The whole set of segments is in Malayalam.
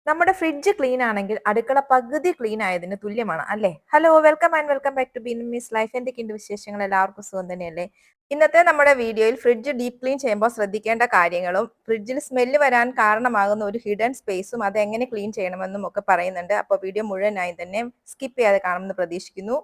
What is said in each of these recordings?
നമ്മുടെ ഫ്രിഡ്ജ് ക്ലീൻ ആണെങ്കിൽ അടുക്കള പകുതി ക്ലീൻ ആയതിന് തുല്യമാണ് അല്ലേ? Hello, welcome back to bin miss life. എന്തൊക്കെയുണ്ട് വിശേഷങ്ങൾ? എല്ലാവർക്കും സുഖം തന്നെയല്ലേ? ഇന്നത്തെ നമ്മുടെ വീഡിയോയിൽ ഫ്രിഡ്ജ് ഡീപ് ക്ലീൻ ചെയ്യുമ്പോൾ ശ്രദ്ധിക്കേണ്ട കാര്യങ്ങളും ഫ്രിഡ്ജിൽ സ്മെല്ല് വരാൻ കാരണമാകുന്ന ഒരു ഹിഡൻ സ്പേസും അത് എങ്ങനെ ക്ലീൻ ചെയ്യണമെന്നും ഒക്കെ പറയുന്നുണ്ട്. അപ്പോൾ വീഡിയോ മുഴുവനായി തന്നെ സ്കിപ്പ് ചെയ്യാതെ കാണുമെന്ന് പ്രതീക്ഷിക്കുന്നു.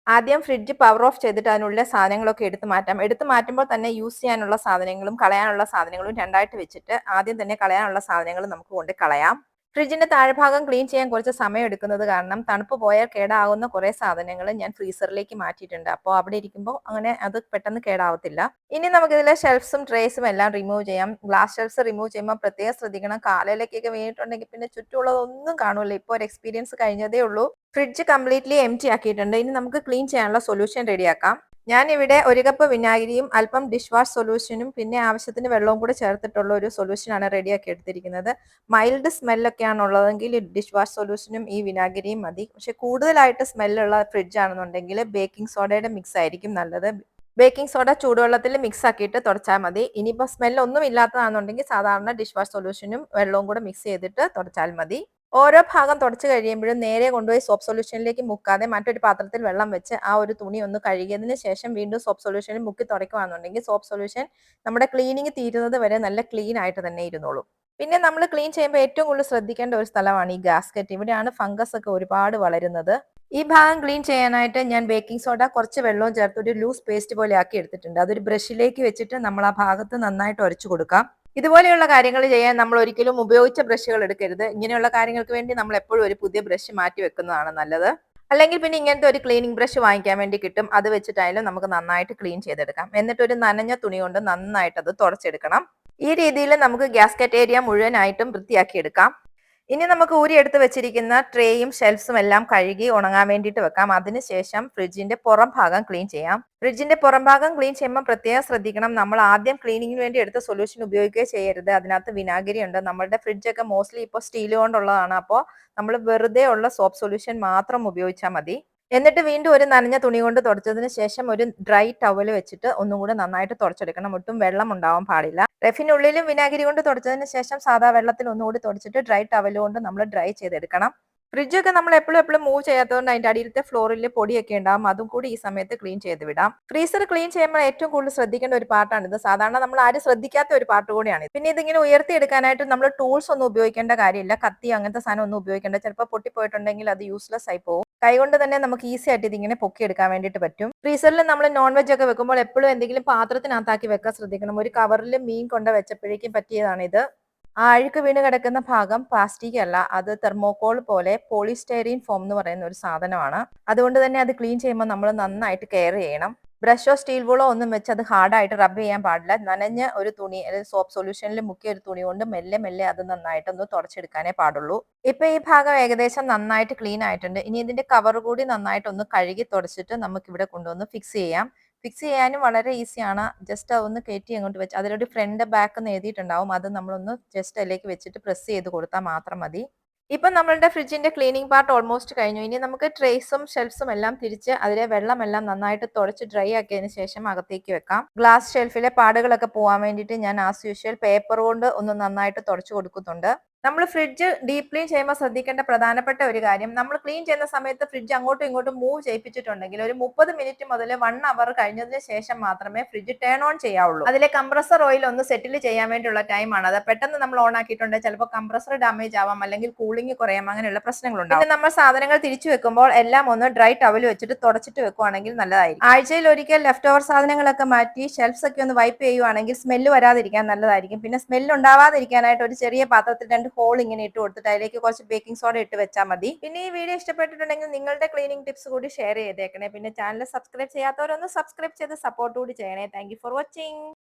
ആദ്യം ഫ്രിഡ്ജ് പവർ ഓഫ് ചെയ്തിട്ട് അതിനുള്ള സാധനങ്ങളൊക്കെ എടുത്തു മാറ്റാം. എടുത്തു മാറ്റുമ്പോൾ തന്നെ യൂസ് ചെയ്യാനുള്ള സാധനങ്ങളും കളയാനുള്ള സാധനങ്ങളും രണ്ടായിട്ട് വെച്ചിട്ട് ആദ്യം തന്നെ കളയാനുള്ള സാധനങ്ങൾ നമുക്ക് കൊണ്ട് കളയാം. ഫ്രിഡ്ജിന്റെ താഴ്ഭാഗം ക്ലീൻ ചെയ്യാൻ കുറച്ച് സമയം എടുക്കുന്നത് കാരണം തണുപ്പ് പോയാൽ കേടാവുന്ന കുറെ സാധനങ്ങൾ ഞാൻ ഫ്രീസറിലേക്ക് മാറ്റിയിട്ടുണ്ട്. അപ്പോൾ അവിടെ ഇരിക്കുമ്പോൾ അങ്ങനെ അത് പെട്ടെന്ന് കേടാവത്തില്ല. ഇനി നമുക്ക് ഇതിലെ ഷെൽഫ്സും ട്രേസും എല്ലാം റിമൂവ് ചെയ്യാം. ഗ്ലാസ് ഷെൽഫ്സ് റിമൂവ് ചെയ്യുമ്പോൾ പ്രത്യേകം ശ്രദ്ധിക്കണം. കാലയിലേക്കൊക്കെ വീണിട്ടുണ്ടെങ്കിൽ പിന്നെ ചുറ്റുമുള്ളതൊന്നും കാണൂല. ഇപ്പോൾ ഒരു എക്സ്പീരിയൻസ് കഴിഞ്ഞതേ ഉള്ളൂ. ഫ്രിഡ്ജ് കംപ്ലീറ്റ്ലി എംറ്റി ആക്കിയിട്ടുണ്ട്. ഇനി നമുക്ക് ക്ലീൻ ചെയ്യാനുള്ള സൊല്യൂഷൻ റെഡിയാക്കാം. ഞാൻ ഇവിടെ 1 കപ്പ് വിനാഗിരിയും അല്പം ഡിഷ് വാഷ് സൊല്യൂഷനും പിന്നെ ആവശ്യത്തിന് വെള്ളവും കൂടെ ചേർത്തിട്ടുള്ള ഒരു സൊല്യൂഷനാണ് റെഡിയാക്കി എടുത്തിരിക്കുന്നത്. മൈൽഡ് സ്മെല്ലൊക്കെയാണ് ഉള്ളതെങ്കിൽ ഡിഷ് വാഷ് സൊല്യൂഷനും ഈ വിനാഗിരിയും മതി. പക്ഷെ കൂടുതലായിട്ട് സ്മെല്ലുള്ള ഫ്രിഡ്ജ് ആണെന്നുണ്ടെങ്കിൽ ബേക്കിംഗ് സോഡയുടെ മിക്സ് ആയിരിക്കും നല്ലത്. ബേക്കിംഗ് സോഡ ചൂടുവെള്ളത്തിൽ മിക്സ് ആക്കിയിട്ട് തുടച്ചാൽ മതി. ഇനിയിപ്പോൾ സ്മെൽ ഒന്നും ഇല്ലാത്തതാണെന്നുണ്ടെങ്കിൽ സാധാരണ ഡിഷ് വാഷ് സൊല്യൂഷനും വെള്ളവും കൂടെ മിക്സ് ചെയ്തിട്ട് തുടച്ചാൽ മതി. ഓരോ ഭാഗം തുടച്ച് കഴിയുമ്പോഴും നേരെ കൊണ്ടുപോയി സോപ്പ് സൊല്യൂഷനിലേക്ക് മുക്കാതെ മറ്റൊരു പാത്രത്തിൽ വെള്ളം വെച്ച് ആ ഒരു തുണി ഒന്ന് കഴുകിയതിന് ശേഷം വീണ്ടും സോപ്പ് സൊല്യൂഷനിൽ മുക്കി തുടയ്ക്കുകയാണെന്നുണ്ടെങ്കിൽ സോപ്പ് സൊല്യൂഷൻ നമ്മുടെ ക്ലീനിങ് തീരുന്നത് വരെ നല്ല ക്ലീൻ ആയിട്ട് തന്നെ ഇരുന്നോളും. പിന്നെ നമ്മൾ ക്ലീൻ ചെയ്യുമ്പോൾ ഏറ്റവും കൂടുതൽ ശ്രദ്ധിക്കേണ്ട ഒരു സ്ഥലമാണ് ഈ ഗാസ്കറ്റ്. ഇവിടെയാണ് ഫംഗസ് ഒക്കെ ഒരുപാട് വളരുന്നത്. ഈ ഭാഗം ക്ലീൻ ചെയ്യാനായിട്ട് ഞാൻ ബേക്കിംഗ് സോഡ കുറച്ച് വെള്ളവും ചേർത്ത് ഒരു ലൂസ് പേസ്റ്റ് പോലെ ആക്കി എടുത്തിട്ടുണ്ട്. അതൊരു ബ്രഷിലേക്ക് വെച്ചിട്ട് നമ്മൾ ആ ഭാഗത്ത് നന്നായിട്ട് ഉരച്ചു കൊടുക്കാം. ഇതുപോലെയുള്ള കാര്യങ്ങൾ ചെയ്യാൻ നമ്മൾ ഒരിക്കലും ഉപയോഗിച്ച ബ്രഷുകൾ എടുക്കരുത്. ഇങ്ങനെയുള്ള കാര്യങ്ങൾക്ക് വേണ്ടി നമ്മൾ എപ്പോഴും ഒരു പുതിയ ബ്രഷ് മാറ്റി വെക്കുന്നതാണ് നല്ലത്. അല്ലെങ്കിൽ പിന്നെ ഇങ്ങനത്തെ ഒരു ക്ലീനിങ് ബ്രഷ് വാങ്ങിക്കാൻ വേണ്ടി കിട്ടും. അത് വെച്ചിട്ടായാലും നമുക്ക് നന്നായിട്ട് ക്ലീൻ ചെയ്തെടുക്കാം. എന്നിട്ട് ഒരു നനഞ്ഞ തുണി കൊണ്ട് നന്നായിട്ട് അത് തുടച്ചെടുക്കണം. ഈ രീതിയിൽ നമുക്ക് ഗ്യാസ്കറ്റ് ഏരിയ മുഴുവനായിട്ടും വൃത്തിയാക്കി എടുക്കാം. ഇനി നമുക്ക് ഊരിയെടുത്ത് വെച്ചിരിക്കുന്ന ട്രേയും ഷെൽഫ്സും എല്ലാം കഴുകി ഉണങ്ങാൻ വേണ്ടിയിട്ട് വെക്കാം. അതിനുശേഷം ഫ്രിഡ്ജിന്റെ പുറം ഭാഗം ക്ലീൻ ചെയ്യാം. ഫ്രിഡ്ജിന്റെ പുറം ഭാഗം ക്ലീൻ ചെയ്യുമ്പോൾ പ്രത്യേകം ശ്രദ്ധിക്കണം. നമ്മൾ ആദ്യം ക്ലീനിങ്ങിന് വേണ്ടി എടുത്ത സൊല്യൂഷൻ ഉപയോഗിക്കുകയോ ചെയ്യരുത്. അതിനകത്ത് വിനാഗിരി ഉണ്ട്. നമ്മുടെ ഫ്രിഡ്ജൊക്കെ മോസ്റ്റ്ലി ഇപ്പോൾ സ്റ്റീൽ കൊണ്ടുള്ളതാണ്. അപ്പോൾ നമ്മൾ വെറുതെ ഉള്ള സോപ്പ് സൊല്യൂഷൻ മാത്രം ഉപയോഗിച്ചാൽ മതി. എന്നിട്ട് വീണ്ടും ഒരു നനഞ്ഞ തുണി കൊണ്ട് തുടച്ചതിന് ശേഷം ഒരു ഡ്രൈ ടവൽ വെച്ചിട്ട് ഒന്നും കൂടെ നന്നായിട്ട് തുടച്ചെടുക്കണം. ഒട്ടും വെള്ളം ഉണ്ടാവാൻ പാടില്ല. റെഫിനുള്ളിലും വിനാഗിരി കൊണ്ട് തുടച്ചതിന് ശേഷം സാധാ വെള്ളത്തിൽ ഒന്നുകൂടി തുടച്ചിട്ട് ഡ്രൈ ടവൽ കൊണ്ട് നമ്മൾ ഡ്രൈ ചെയ്തെടുക്കണം. ഫ്രിഡ്ജൊക്കെ നമ്മൾ എപ്പോഴും മൂവ് ചെയ്യാത്തതുകൊണ്ട് അതിന്റെ അടിയിലത്തെ ഫ്ലോറിൽ പൊടിയൊക്കെ ഉണ്ടാവും. അതും കൂടി ഈ സമയത്ത് ക്ലീൻ ചെയ്ത് വിടാം. ഫ്രീസർ ക്ലീൻ ചെയ്യുമ്പോൾ ഏറ്റവും കൂടുതൽ ശ്രദ്ധിക്കേണ്ട ഒരു പാർട്ടാണിത്. സാധാരണ നമ്മൾ ആരും ശ്രദ്ധിക്കാത്ത ഒരു പാർട്ട് കൂടിയാണ്. പിന്നെ ഇതിങ്ങനെ ഉയർത്തിയെടുക്കാനായിട്ട് നമ്മൾ ടൂൾസ് ഒന്നും ഉപയോഗിക്കേണ്ട കാര്യമില്ല. കത്തി അങ്ങനത്തെ സാധനം ഒന്നും ഉപയോഗിക്കേണ്ട. ചിലപ്പോൾ പൊട്ടിപ്പോയിട്ടുണ്ടെങ്കിൽ അത് യൂസ്ലെസ് ആയി പോകും. കൈകൊണ്ട് തന്നെ നമുക്ക് ഈസി ആയിട്ട് ഇതിങ്ങനെ പൊക്കിയെടുക്കാൻ വേണ്ടിയിട്ട് പറ്റും. ഫ്രീസറിൽ നമ്മൾ നോൺ വെജ് ഒക്കെ വെക്കുമ്പോൾ എപ്പോഴും എന്തെങ്കിലും പാത്രത്തിനകത്താക്കി വെക്കാൻ ശ്രദ്ധിക്കണം. ഒരു കവറിൽ മീൻ കൊണ്ട് വെച്ചപ്പോഴേക്കും പറ്റിയതാണിത്. ആ അഴുക്ക് വീണ് കിടക്കുന്ന ഭാഗം പ്ലാസ്റ്റിക് അല്ല, അത് തെർമോകോൾ പോലെ പോളിസ്റ്റൈറീൻ ഫോം എന്ന് പറയുന്ന ഒരു സാധനമാണ്. അതുകൊണ്ട് തന്നെ അത് ക്ലീൻ ചെയ്യുമ്പോൾ നമ്മൾ നന്നായിട്ട് കെയർ ചെയ്യണം. ബ്രഷോ സ്റ്റീൽ വൂളോ ഒന്നും വെച്ച് അത് ഹാർഡായിട്ട് റബ്ബ് ചെയ്യാൻ പാടില്ല. നനഞ്ഞ ഒരു തുണി അല്ലെങ്കിൽ സോപ്പ് സൊല്യൂഷനിൽ മുക്കിയ ഒരു തുണി കൊണ്ട് മെല്ലെ മെല്ലെ അത് നന്നായിട്ടൊന്ന് തുടച്ചെടുക്കാനേ പാടുള്ളൂ. ഇപ്പൊ ഈ ഭാഗം ഏകദേശം നന്നായിട്ട് ക്ലീൻ ആയിട്ടുണ്ട്. ഇനി ഇതിന്റെ കവർ കൂടി നന്നായിട്ടൊന്ന് കഴുകി തുടച്ചിട്ട് നമുക്ക് ഇവിടെ കൊണ്ടുവന്ന് ഫിക്സ് ചെയ്യാം. ഫിക്സ് ചെയ്യാനും വളരെ ഈസിയാണ്. ജസ്റ്റ് അതൊന്ന് കയറ്റി അങ്ങോട്ട് വെച്ച് അതിലൊരു ഫ്രണ്ട് ബാക്ക് എന്ന് എഴുതിയിട്ടുണ്ടാവും. അത് നമ്മളൊന്ന് ജസ്റ്റ് അതിലേക്ക് വെച്ചിട്ട് പ്രസ് ചെയ്ത് കൊടുത്താൽ മാത്രം മതി. ഇപ്പൊ നമ്മളുടെ ഫ്രിഡ്ജിന്റെ ക്ലീനിങ് പാർട്ട് ഓൾമോസ്റ്റ് കഴിഞ്ഞു. ഇനി നമുക്ക് ട്രേസും ഷെൽഫ്സും എല്ലാം തിരിച്ച് അതിലെ വെള്ളമെല്ലാം നന്നായിട്ട് തുടച്ച് ഡ്രൈ ആക്കിയതിന് ശേഷം അകത്തേക്ക് വെക്കാം. ഗ്ലാസ് ഷെൽഫിലെ പാടുകളൊക്കെ പോകാൻ വേണ്ടിയിട്ട് ഞാൻ ആസ് യൂഷ്വൽ പേപ്പർ കൊണ്ട് ഒന്ന് നന്നായിട്ട് തുടച്ചു കൊടുക്കുന്നുണ്ട്. നമ്മൾ ഫ്രിഡ്ജ് ഡീപ് ക്ലീൻ ചെയ്യുമ്പോൾ ശ്രദ്ധിക്കേണ്ട പ്രധാനപ്പെട്ട ഒരു കാര്യം, നമ്മൾ ക്ലീൻ ചെയ്യുന്ന സമയത്ത് ഫ്രിഡ്ജ് അങ്ങോട്ടും ഇങ്ങോട്ടും മൂവ് ചെയ്യിപ്പിച്ചിട്ടുണ്ടെങ്കിൽ ഒരു 30 മിനിറ്റ് മുതൽ 1 അവർ കഴിഞ്ഞതിന് ശേഷം മാത്രമേ ഫ്രിഡ്ജ് ടേൺ ഓൺ ചെയ്യാവുള്ളൂ. അതിലെ കംപ്രസർ ഓയിൽ ഒന്ന് സെറ്റിൽ ചെയ്യാൻ വേണ്ടിയുള്ള ടൈമാണ് അത്. പെട്ടെന്ന് നമ്മൾ ഓൺ ആക്കിയിട്ടുണ്ടെങ്കിൽ ചിലപ്പോൾ കംപ്രസർ ഡാമേജ് ആവാം, അല്ലെങ്കിൽ കൂളിംഗ് കുറയാം, അങ്ങനെയുള്ള പ്രശ്നങ്ങളുണ്ടാവും. പിന്നെ നമ്മൾ സാധനങ്ങൾ തിരിച്ചു വെക്കുമ്പോൾ എല്ലാം ഒന്ന് ഡ്രൈ ടവൽ വെച്ചിട്ട് തുടച്ചിട്ട് വെക്കുവാണെങ്കിൽ നല്ലതായിരിക്കും. ആഴ്ചയിൽ ഒരിക്കൽ ലെഫ്റ്റ് ഓവർ സാധനങ്ങളൊക്കെ മാറ്റി ഷെൽഫ്സ് ഒക്കെ ഒന്ന് വൈപ്പ് ചെയ്യുവാണെങ്കിൽ സ്മെല്ല് വരാതിരിക്കാൻ നല്ലതായിരിക്കും. പിന്നെ സ്മെല്ല് ഉണ്ടാവാതിരിക്കാനായിട്ട് ഒരു ചെറിയ പാത്രത്തിൽ 2 ഹോൾ ഇങ്ങനെ ഇട്ട് കൊടുത്തിട്ട് അതിലേക്ക് കുറച്ച് ബേക്കിംഗ് സോഡ ഇട്ട് വെച്ചാൽ മതി. പിന്നെ ഈ വീഡിയോ ഇഷ്ടപ്പെട്ടിട്ടുണ്ടെങ്കിൽ നിങ്ങളുടെ ക്ലീനിങ് ടിപ്സ് കൂടി ഷെയർ ചെയ്തേക്കണേ. പിന്നെ ചാനൽ സബ്സ്ക്രൈബ് ചെയ്യാത്തവരൊന്ന് സബ്സ്ക്രൈബ് ചെയ്ത് സപ്പോർട്ട് കൂടി ചെയ്യണേ. Thank you for watching.